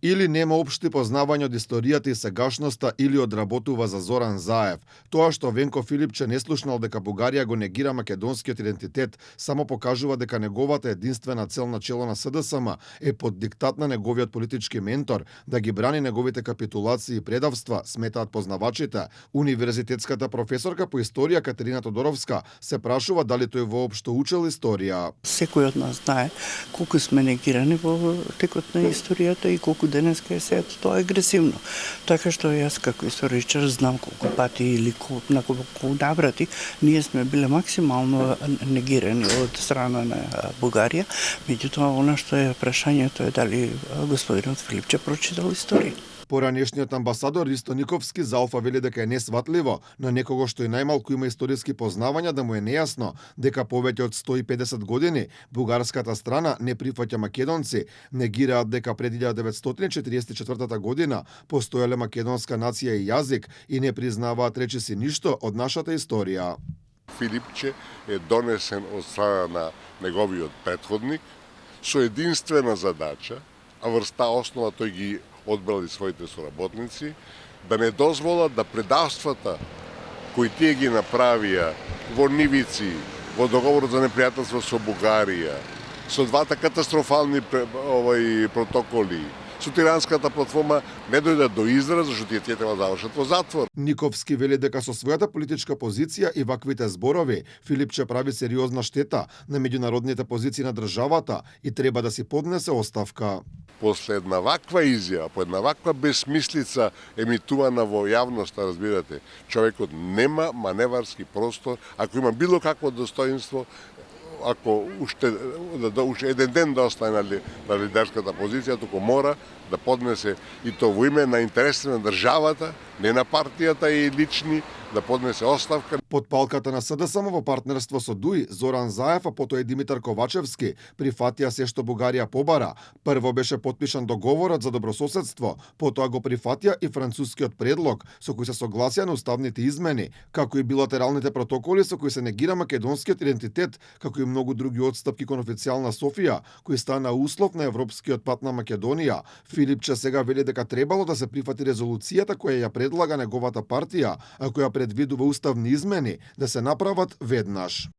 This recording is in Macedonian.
Или нема општи познавања од историјата и сегашноста или одработува за Зоран Заев. Тоа што Венко Филипче не слушнал дека Бугарија го негира македонскиот идентитет, само покажува дека неговата единствена цел на чело на СДСМ е под диктат на неговиот политички ментор да ги брани неговите капитулации и предавства, сметаат познавачите. Универзитетската професорка по историја Катерина Тодоровска се прашува дали тој воопшто учел историја. Секој од нас знае колку сме негирани во текот на историјата и колку денеска е сеат тоа агресивно. Така што јас како историчар знам колку пати или на колку наврати ние сме биле максимално негирани од страна на Бугарија. Меѓутоа, она што е прашањето е дали господинот Филипче прочитал историја. Поранешниот амбасадор Ристо Никовски за Алфа вели дека е несватливо на некого што и најмалку има историски познавања да му е нејасно дека повеќе од 150 години бугарската страна не прифаќа македонци, негираат дека пред 1944 година постоеле македонска нација и јазик и не признаваат речиси ништо од нашата историја. Филипче е донесен од страна на неговиот претходник со единствена задача, а врз таа основа тој ги одбрали своите соработници, да не дозволат да предавствата кои тие ги направија во нивици, во договорот за непријателство со Бугарија, со двата катастрофални протоколи, со тиранската платформа не дојдат до израз, зашто тие треба да завршат во затвор. Никовски вели дека со својата политичка позиција и ваквите зборови Филипче прави сериозна штета на меѓународните позиции на државата и треба да си поднесе оставка. После една ваква изјава, по една ваква безсмислица емитувана во јавноста, разбирате, човекот нема маневарски простор, ако има било какво достоинство, ако уште еден ден да остане на лидерската позиција, туку мора да поднесе и то во име на интересите на државата, не на партијата и лични, да поднесе оставка. Под палката на СДСМ во партнерство со ДУИ, Зоран Заев, а потоа и Димитар Ковачевски прифатија се што Бугарија побара. Прво беше потпишан договорот за добрососедство, потоа го прифатија и францускиот предлог со кој се согласија на уставните измени, како и билатералните протоколи со кои се негира македонскиот идентитет, како и многу други отстапки кон официјална Софија, кои стана услов на европскиот пат на Македонија. Филипче сега вели дека требало да се прифати резолуцијата која ја предлага неговата партија, а која предвидува уставни измени да се направат веднаш.